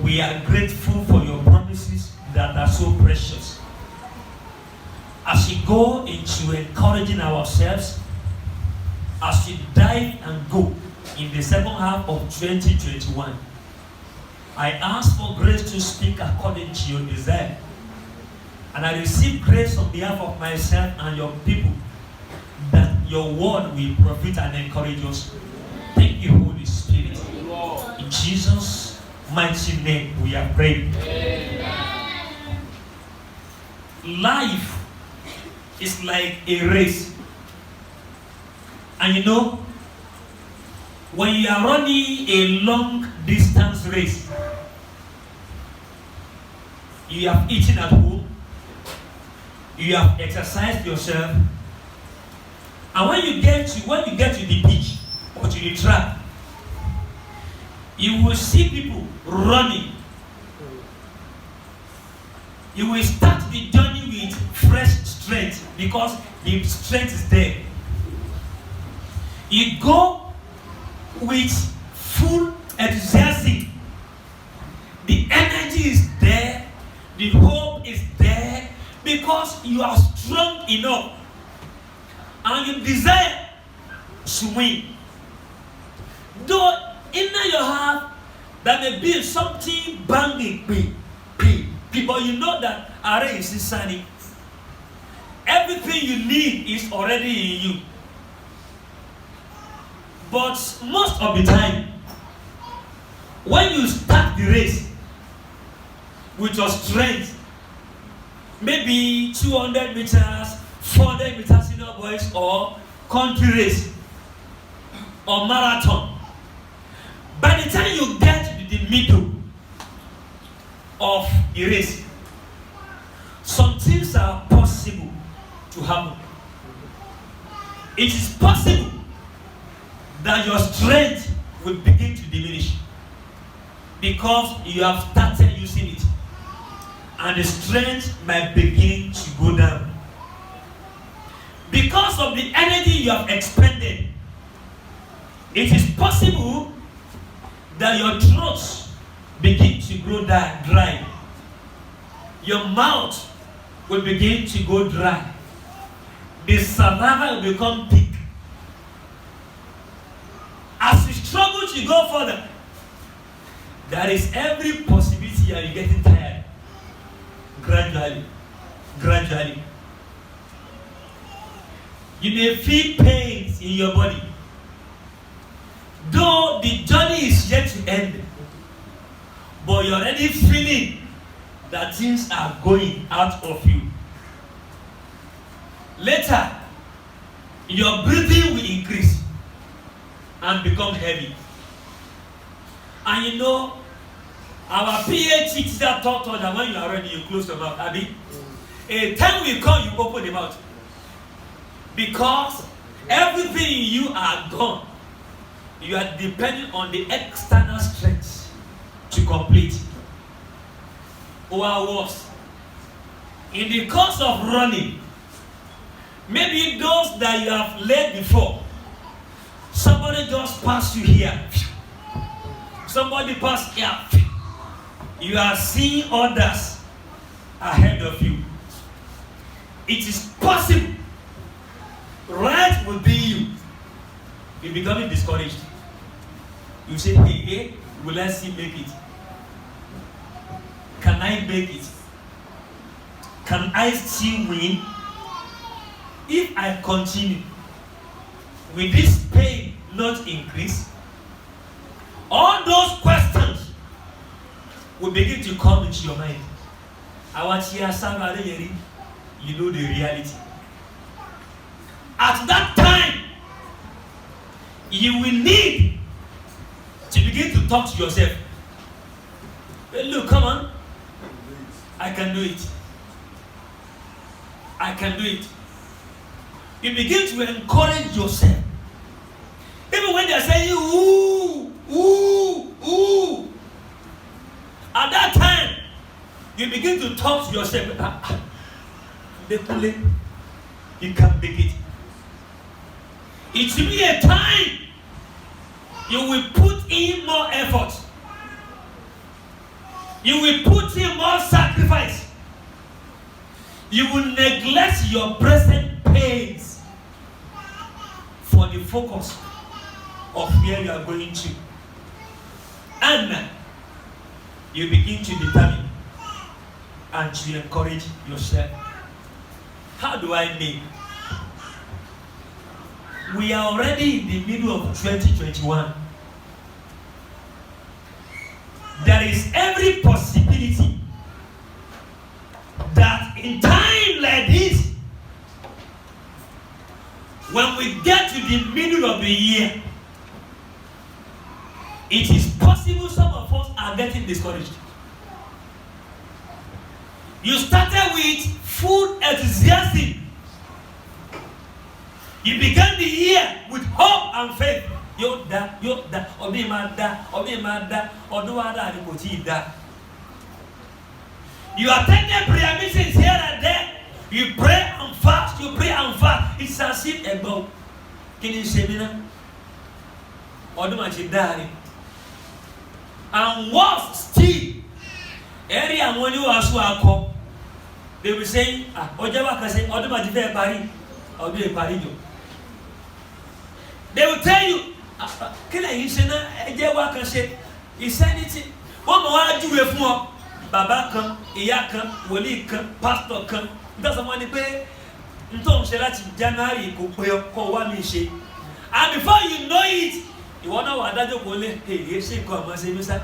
We are grateful for your promises that are so precious. As we go into encouraging ourselves, as we dive and go in the second half of 2021, I ask for grace to speak according to your desire. And I receive grace on behalf of myself and your people that your word will profit and encourage us. Thank you, Holy Spirit. In Jesus' mighty name we are praying. Amen. Life is like a race. And you know, when you are running a long distance race, you have eaten at home, you have exercised yourself, and when you get to the beach or to the track, you will see people running. You will start the journey with fresh strength because the strength is there. You go with full enthusiasm. The energy is there, the hope is there, because you are strong enough and you desire to win. Though in your heart there may be something banging, but you know that array is inside it. Everything you need is already in you. But most of the time, when you start the race with your strength, maybe 200 meters, 400 meters in your boys, or country race, or marathon, by the time you get to the middle of the race, some things are possible to happen. It is possible that your strength will begin to diminish because you have started using it, and the strength might begin to go down because of the energy you have expended. It is possible that your throat begin to grow dry. Your mouth will begin to go dry. The saliva will become thick. As you struggle to go further, there is every possibility you are getting tired. Gradually. You may feel pains in your body. Though the journey is yet to end, but you're already feeling that things are going out of you. Later, your breathing will increase and become heavy. And you know, our PhD teacher taught us that when you are ready, you close your mouth. Abi, a time will come, you open the mouth. Because everything in you are gone. You are depending on the external strength to complete. Or worse, in the course of running, maybe those that you have led before, somebody just passed you here, somebody passed here, you are seeing others ahead of you. It is possible, right within you, you're becoming discouraged. You say, hey, will I still make it? Can I make it? Can I still win? If I continue, will this pain not increase? All those questions will begin to come into your mind. You know the reality. At that time, you will need to begin to talk to yourself. Hey, look, come on. I can do it. I can do it. You begin to encourage yourself. Even when they're saying, ooh, ooh, ooh. At that time, you begin to talk to yourself. You can make it. It will be a time you will put in more effort. You will put in more sacrifice. You will neglect your present pains for the focus of where you are going to. And you begin to determine and to encourage yourself. How do I mean? We are already in the middle of 2021. There is every possibility that in time like this, when we get to the middle of the year, it is possible some of us are getting discouraged. You started with full enthusiasm. You began the year with hope and faith. You attended prayer meetings here and there. You pray and fast. It's as if a boat. Can you say me now? And what still? Area when you ask who they will say, they will tell you, can I say, insanity? One more do with more. Baba come, Iya come, Wali come, Pastor come. Doesn't want to pay. Don't say that January and before you know it, you want to know that you will hey, you say, come and say, Mr.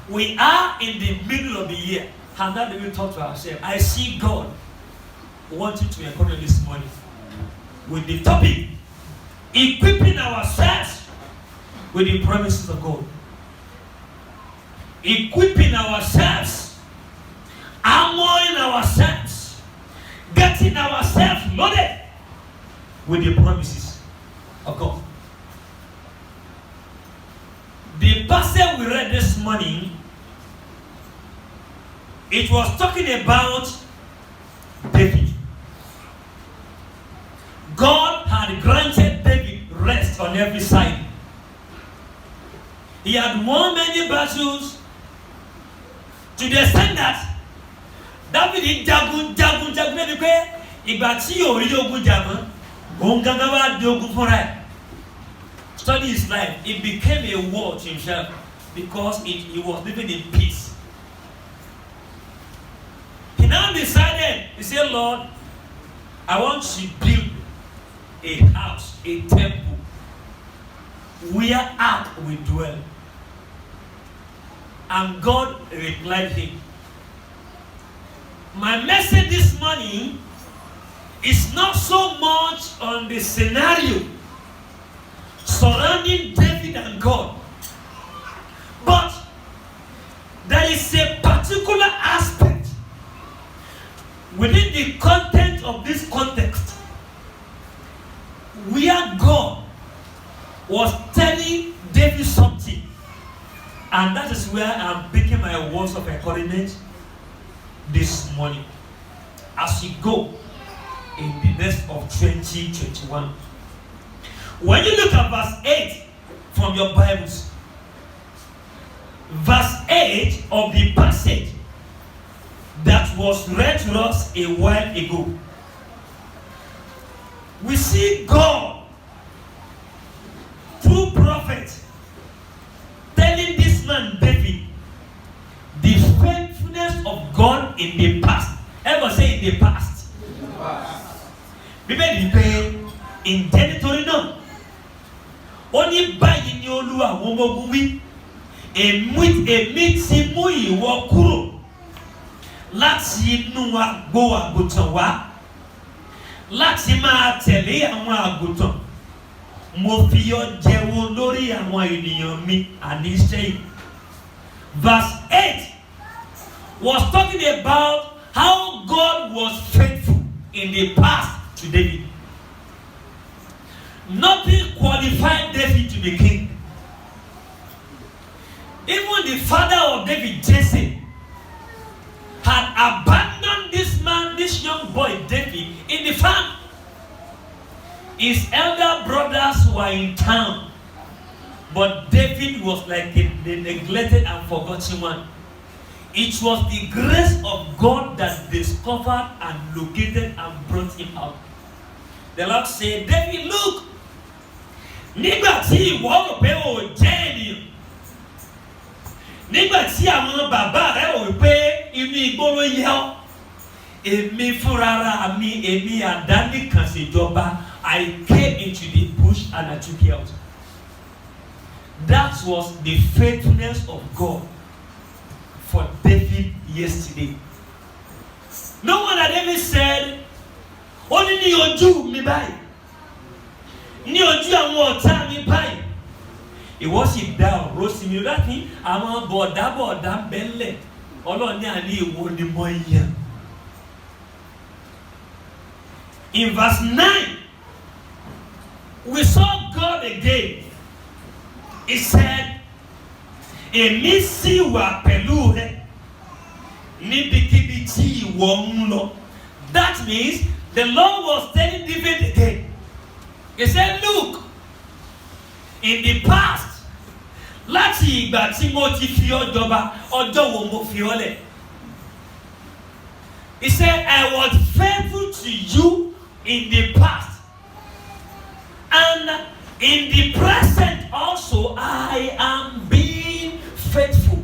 We are in the middle of the year. And that we talk to ourselves. I see God wanting to encourage this morning with the topic equipping ourselves with the promises of God. Equipping ourselves, armoring ourselves, getting ourselves loaded with the promises of God. The passage we read this morning, it was talking about David. God had granted David rest on every side. He had won many battles to the extent that David in jagun study his life. It became a war to himself because he was living in peace. He now decided, he said, Lord, I want to build a house, a temple, where Ark will dwell. And God replied him. My message this morning is not so much on the scenario surrounding David and God, but there is a particular aspect within the content of this context where God was telling David something, and that is where I'm picking my words of encouragement this morning as we go in the rest of 2021. When you look at verse 8 from your Bibles, verse 8 of the passage that was read to us a while ago, we see God through prophet telling this man David the faithfulness of God in the past. Ever say in the past? In the past. In territory no. Only by in your lua womobi a meet mui wakuro. Láti inú agbo àgùntàn wá, láti máa tẹ̀lé àwọn àgùntàn, mo fi ọ́ jẹ́wọ́ lórí àwọn ènìyàn mi àníṣe. Verse 8 was talking about how God was faithful in the past to David. Nothing qualified David to be king. Even the father of David, Jesse, had abandoned this man, this young boy David, in the farm. His elder brothers were in town, but David was like the neglected and forgotten one. It was the grace of God that discovered and located and brought him out. The Lord said, David, look, nígbà tí ìwọ rò pé o jẹ́ ènìyàn, nígbà tí àwọn bàbá rẹ̀ rò pé inú igbó ló yẹ ọ́, èmi fúnra mi, èmi àdánìkànṣèjọba, I came into the bush and I took you out. That was the faithfulness of God for David yesterday. No wonder David said, only ní ojú mi báyìí, ní ojú àwọn ọ̀tá mi báyìí. Ìwọ sì dá ọ̀rọ̀ sí mi láti àwọn bọ̀dá bẹ́lẹ̀ Ọlọ́run ní àní ìwọ ni mo yàn. In verse 9, we saw God again. He said, èmi sì wà pẹ̀lú rẹ níbikíbi tí ìwọ ń lọ. That means the Lord was telling David again. He said, look, in the past, láti ìgbà tí mo ti fi ọ́ jọba, ọjọ́ wo mo fi ọ́ lẹ̀. He said, I was faithful to you in the past, and in the present also I am being faithful.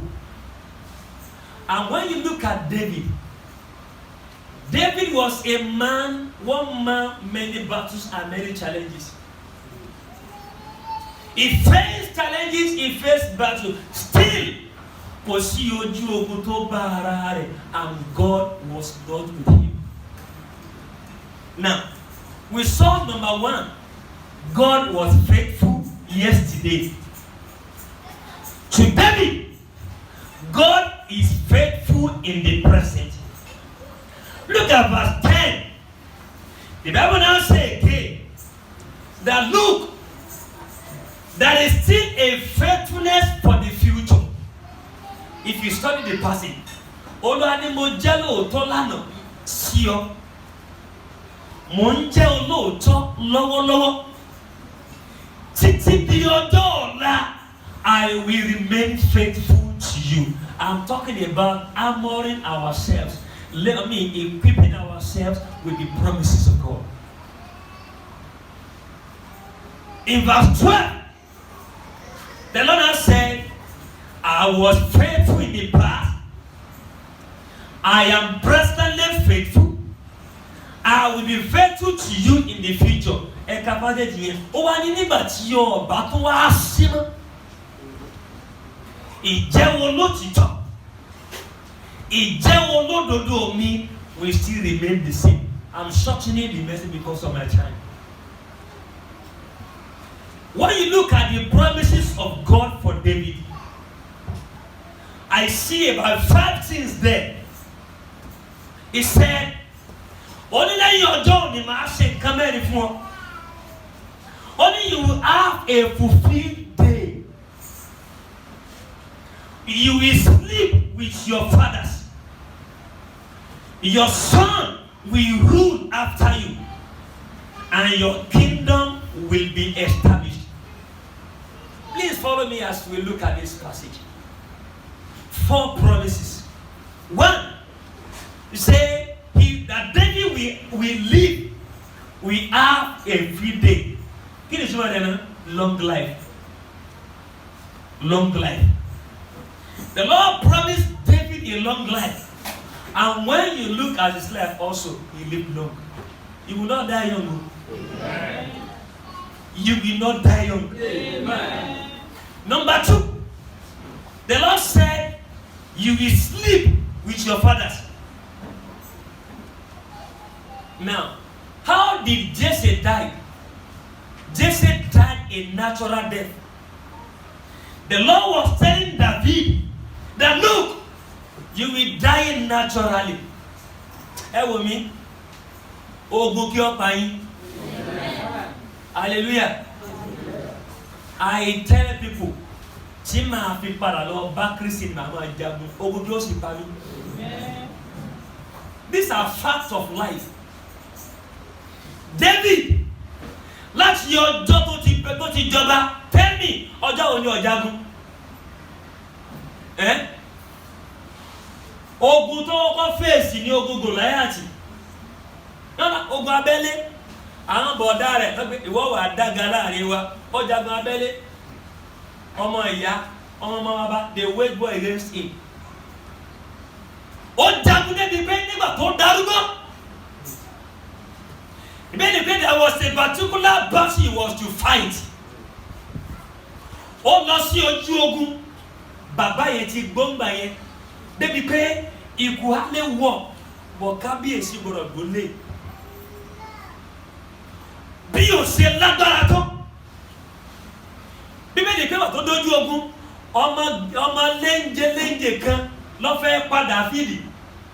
And when you look at David, David was a man, one man, many battles and many challenges. He faced challenges, he faced battles. Still, and God was not with him. Now, we saw number 1, God was faithful yesterday. To David, God is faithful in the present. Look at verse 10. The Bible now says again that look, there is still a faithfulness for the future. If you study the passage, Olúwa ni mo jẹ́ lóòótọ́ lánàá sí ọ. Mo ń jẹ́ olóòótọ́ lọ́wọ́lọ́wọ́. Títí di ọjọ́ ọ̀la, I will remain faithful to you. I'm talking about armoring ourselves. Equipping ourselves with the promises of God. In verse 12, the Lord has said, I was faithful in the past. I am presently faithful. I will be faithful to you in the future. Me will still remain the same. I'm shortening the message because of my time. When you look at the promises of God for David, I see about 5 things there. He said, only your job in my come for. Only you will have a fulfilled day. You will sleep with your fathers. Your son will rule after you, and your kingdom will be established. Please follow me as we look at this passage. 4 promises. 1, you say that David will live. We have every day. Long life. Long life. The Lord promised David a long life. And when you look at his life also, he lived long. You will not die young. Amen. You will not die young. Amen. Number 2, the Lord said, you will sleep with your fathers. Now, how did Jesse die? Jesse died a natural death. The Lord was telling David that look, you will die naturally. Me? Hallelujah. I tell people, these are facts of life. David, láti ọjọ́ tó ti jọba tell me ọjọ́ wo ni ọ̀jagun ogun tó kọ́ fèsì ní ogun Gòláyátì ogun abẹ́lé àwọn bọ̀dá rẹ̀ ìwọ wà dága láàrin wa ọ̀jagun abẹ́lé ọmọ ìyá ọmọ bàbá they wage war against him ó jagun débi pé nígbà tó darúgbó ìbéèrè pé there was a particular battle he was to fight ó lọ sí ojú ogun bàbá yẹn ti gbóngbà yẹn débi pé ikú á lè wọ̀ bọ̀ kábíyèsí gbọ́dọ̀ gbólé bí o ṣe lágbára tó bíbélì pé wà tó dójú ogun ọmọ léńjẹ kan lọ́fẹ́ padà fìdí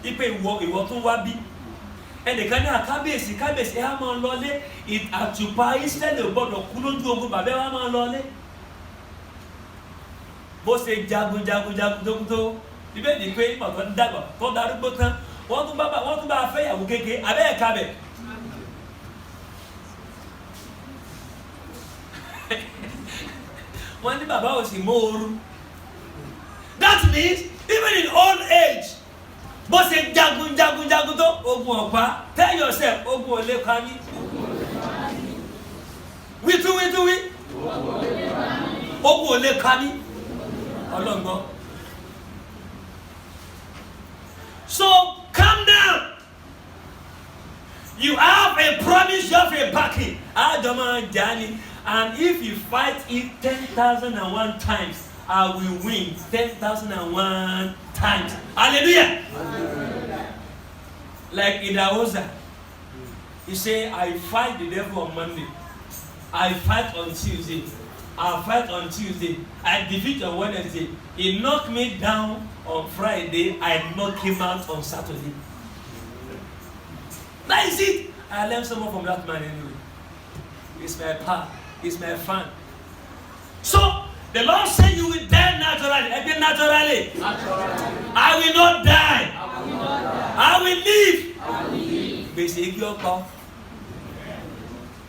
ipe ìwọ tún wá bí ẹnìkan ní kábíyèsí ẹ máa lọlé àtùpà Ísírẹ́lì gbọ́dọ̀ kú lójú ogun bàbá wa máa lọlé bó ṣe jagun tó bíbélì pé ìgbà tó ń dàgbà tó darúgbó tán wọ́n tún bá fẹ́ ìyàwó kékeré abẹ́ ẹ̀ka bẹ̀. wọ́n ní bàbá ò sì mọ ooru. That means even in old age bó ṣe jagun tó ogun ọ̀pá tell yourself ogun ò lè pa mí. wí ogun ò lè pa mí ọlọ́gbọ́n. So calm down. You have a promise, you have a backing. And if you fight it 10,001 times, I will win 10,001 times. Hallelujah. Like Idahosa, he say, I fight the devil on Monday. I fight on Tuesday. I fight on Tuesday. I defeat on Wednesday. He knocked me down on Friday. I knock him out on Saturday. That is it. I learned some more from that man anyway. It's my pal. It's my fan. So the Lord said you will die naturally. Again, naturally. I will not die. I will live. Basic your power.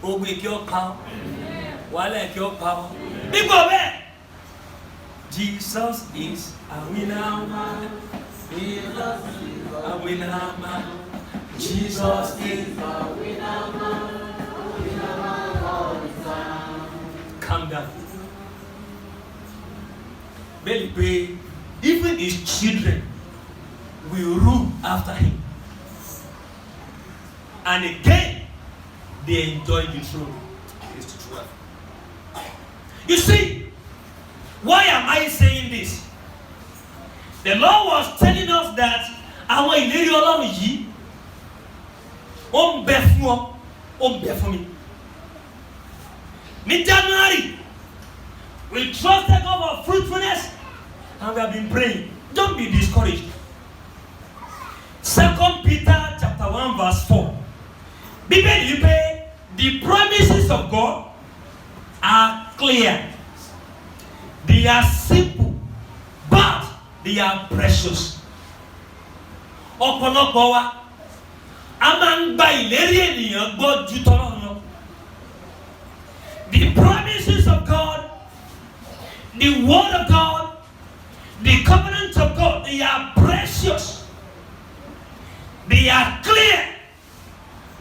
Ogbe your power. Wale your power. People there. Jesus is a winner man. A winner man. Jesus is a winner man. Calm down. Really pray. Even his children will rule after him. And again, they enjoy the throne. You see, why am I saying this? The Lord was telling us that our ìlérí Ọlọ́run yìí ó ń bẹ fún ọ, ó ń bẹ fún mi. In January, we trusted God for fruitfulness and we have been praying. Don't be discouraged. 2 Peter chapter 1 verse 4. The promises of God are clear. They are simple, but they are precious. Ọ̀pọ̀lọpọ̀ wa a máa ń gba ìlérí ènìyàn gbọ́ ju tọ́lọ́run lọ. The promises of God, the word of God, the covenant of God, they are precious. They are clear.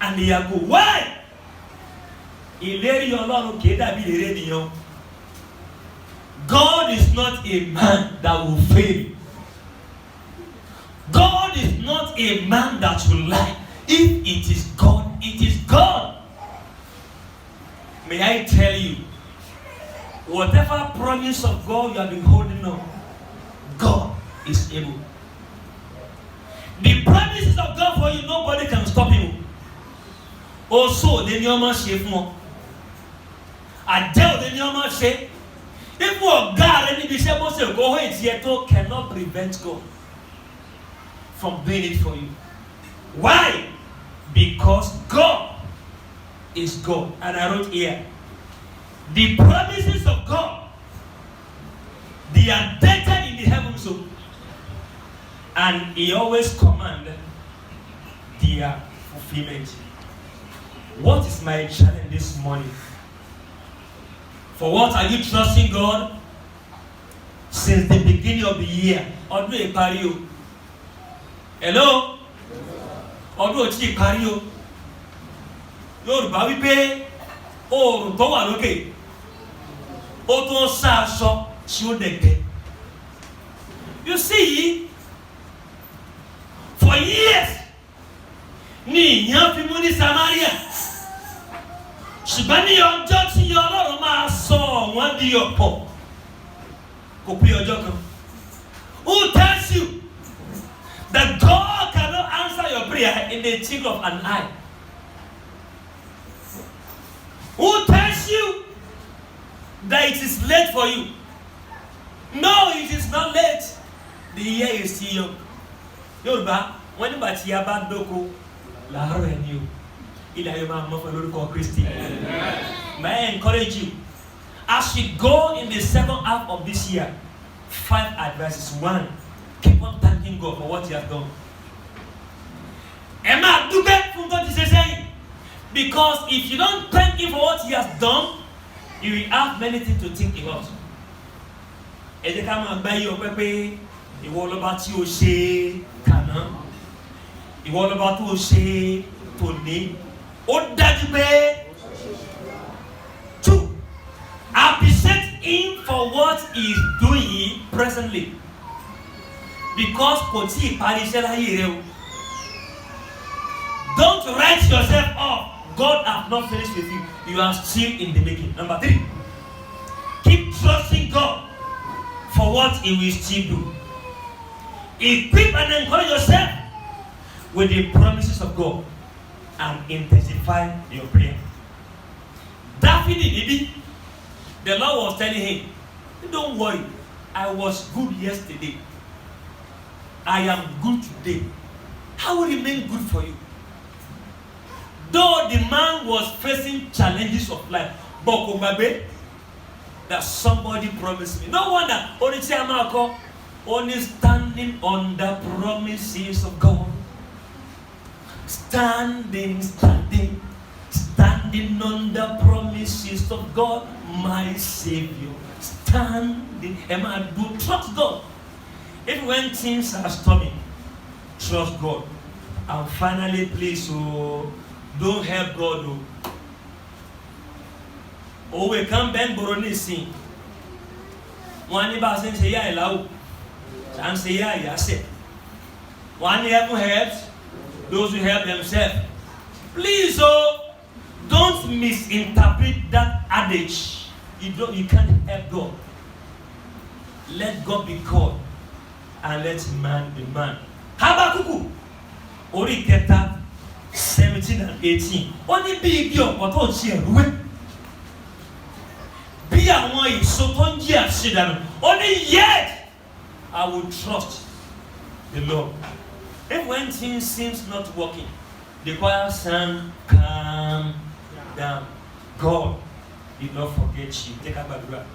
And they are good. Why? Ìlérí Ọlọ́run kìí dàbí ìlérí ènìyàn. God is not a man that will fail. God is not a man that will lie. If it is God, it is God. May I tell you, whatever promise of God you have been holding on, God is able. The promises of God for you, nobody can stop him. Also, the new man ṣe fún ọ. Àjẹ́ the new man ṣe. If God any disciple go ahead here to cannot prevent God from doing it for you. Why? Because God is God. And I wrote here, the promises of God, they are dated in the heavens, and He always commands their fulfillment. What is my challenge this morning? For what are you trusting God? Since the beginning of the year. Ọdún ìparí o. Hello? Ọdún ò tí ì parí o. Yorùbá wípé oòrùn tó wà lókè ó tó ń sá aṣọ tí ó dẹ̀gbẹ́. You see, for years ni ìyàn fi mú ní Samaria. Ṣùgbọ́n ní ọjọ́ tí Ọlọ́run máa sọ wọ́n di ọ̀pọ̀ kò pé ọjọ́ kan. Who tells you that God cannot answer your prayer in the twinkle of an eye? Who tells you that it is late for you? No, it is not late. The year is still young. Yorùbá, wọ́n nígbà tí a bá dóko láàárọ̀ ẹni o. Ilé ayé máa mọ́ fún lórúkọ Kristi. May I encourage you, as we go in the second half of this year, 5 advices. 1, keep on thanking God for what He has done. Ẹ máa dúpẹ́ fún tó ti ṣe sẹ́yìn. Because if you don't thank Him for what He has done, you will have many things to think about. Ẹ jẹ́ ká máa gbá yí ọpẹ́ pé ìwọ lọ́ba tí o ṣe kàná, ìwọ lọ́ba tó o ṣe tòní. Ó dájú pé 2, appreciate Him for what He is doing presently. Because kò tí ì parí iṣẹ́ láyé rẹ o. Don't write yourself off. God has not finished with you. You are still in the making. Number 3, keep trusting God for what He will still do. Equip and encourage yourself with the promises of God and intensify your prayer. David, the Lord was telling him, don't worry, I was good yesterday. I am good today. I will remain good for you. Though the man was facing challenges of life, but that somebody promised me. No wonder, only standing on the promises of God. Standing on the promises of God, my Savior. Standing, do trust God. Even when things are stormy, trust God. And finally, please, don't help God. We can't bend Boronisi. One person say, yeah, allow. And say, yeah, yes. One who helps those who help themselves. Please, don't misinterpret that adage. You can't help God. Let God be God and let man be man. Habakkuk, orí kẹta 17 and 18. Only bí igi ọ̀pọ̀ tó ti ẹ̀rúwé. Bí àwọn èso tó ń jí àṣedànù. Only yet I will trust the Lord. Even when things seems not working, the choir sang, calm down. God did not forget you. Take a background.